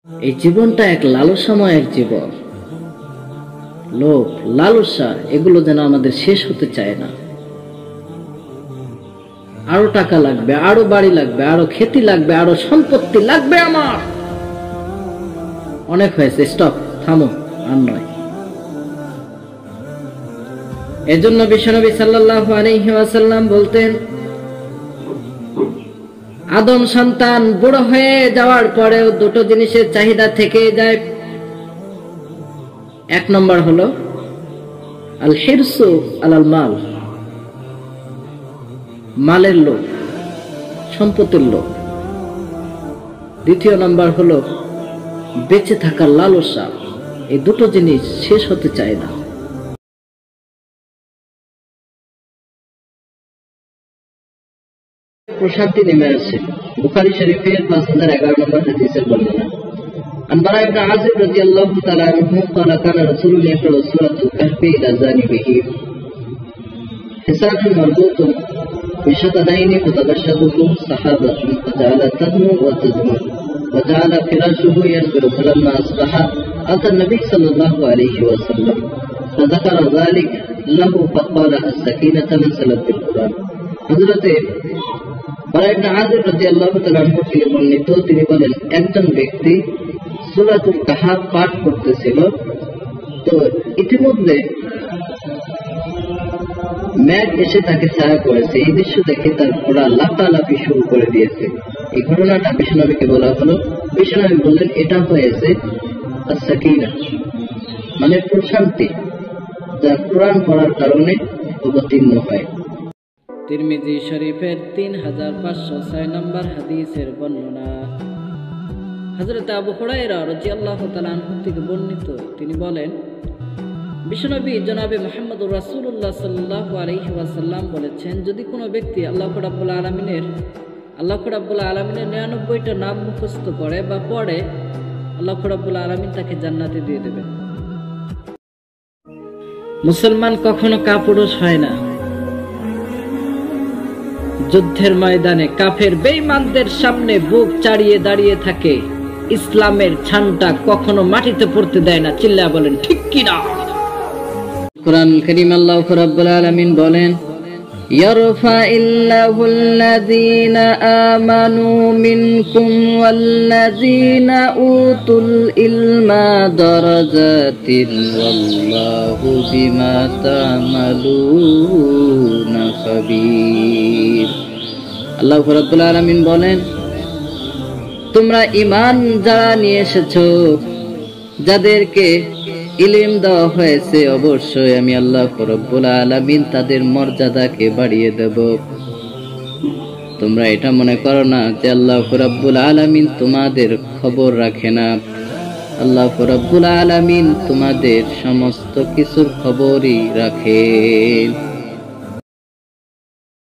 এই জীবনটা এক লালসাময়ের জীবন। লোভ, লালসা এগুলো যেন আমাদের শেষ হতে চায় না। আরো টাকা লাগবে, আরো বাড়ি লাগবে, আরো খেতি লাগবে, আরো সম্পত্তি লাগবে আমার। অনেক হয়েছে, স্টপ, থামো, আর নয়। এজন্য বিশ্বনবী সাল্লাল্লাহু আলাইহি ওয়াসাল্লাম বলতেন, আদম সন্তান বুড়ো হয়ে যাওয়ার পরেও দুটো জিনিসের চাহিদা থেকে যায়। এক নম্বর হলো আল হিরসু আলাল মাল, মালের লোভ, সম্পত্তির লোভ। দ্বিতীয় নাম্বার হলো বেঁচে থাকার লালসা। এই দুটো জিনিস শেষ হতে চায় না। প্রশান্তি নেমে আসে। বুখারী শরীফের 5011 নম্বর হাদিসের বর্ণনা। عن براء بن عازب رضي الله تعالى عنه قال كان رسول الله يقرأ سورة الكهف إلى جانبه حصان مربوط بشطرين فتبشره سحابة فجعل تدنو وتزمر وجعل فراشه ينفر فلما أصبح أتى النبي صلى الله عليه وسلم فذكر ذلك له فقال السكينة نزلت بالقرآن। حضرت براء بن عازب রাদিয়াল্লাহু তাআলা আনহু থেকে বর্ণিত, তিনি বলেন, একজন ব্যক্তি সূরাতুল কাহফ পাঠ করতেছিল, তো ইতিমধ্যে মেঘ এসে তাকে ছায়া করেছে। এই দৃশ্য দেখে তার ঘোড়া লাফালাফি শুরু করে দিয়েছে। এই ঘটনাটা বিশ্বনবীকে বলা হলো। বিশ্বনবী বললেন, এটা হয়েছে as-সাকিনা, মানে প্রশান্তি, যা কোরআন পড়ার কারণে অবতীর্ণ হয়। তিরমিজি শরীফের 3506 নম্বর হাদিসের বর্ণনা। হযরত আবু হুরায়রা রাদিয়াল্লাহু তাআলা আনহু থেকে বর্ণিত, তিনি বলেন, বিশ্বনবী জনাবে মুহাম্মদুর রাসূলুল্লাহ সাল্লাল্লাহু আলাইহি ওয়াসাল্লাম বলেছেন, যদি কোনো ব্যক্তি আল্লাহ রাব্বুল আলামিনের 99টা নাম মুখস্থ করে বা পড়ে, আল্লাহ রাব্বুল আলামিন তাকে জান্নাতে দিয়ে দেবেন। মুসলমান কখনো কাপুরুষ হয় না। যুদ্ধের ময়দানে কাফের বেঈমানদের সামনে বুক চাড়িয়ে দাঁড়িয়ে থাকে। ইসলামের ছানটা কখনো মাটিতে পড়তে দেয় না। চিল্লায়া বলেন ঠিক কি না? কুরআন কারীম আল্লাহ রাব্বুল আলামিন বলেন, ইয়ারফাইল্লাহুল্লাযীনা আমানু মিনকুম ওয়াল্লাযীনা উতুল ইলমা দারাজাতিন ওয়াল্লাহু বিমা তা'মালুনা খাবীর। আল্লাহ রাব্বুল আলামিন বলেন, তোমরা ঈমান যারা নিয়ে এসেছো, যাদেরকে ইলম দেওয়া হয়েছে, অবশ্যই আমি আল্লাহ রাব্বুল আলামিন তাদের মর্যাদাকে বাড়িয়ে দেব। তোমরা এটা মনে করো না যে আল্লাহ রাব্বুল আলামিন তোমাদের খবর রাখে না। আল্লাহ রাব্বুল আলামিন তোমাদের সমস্ত কিছুর খবরই রাখেন।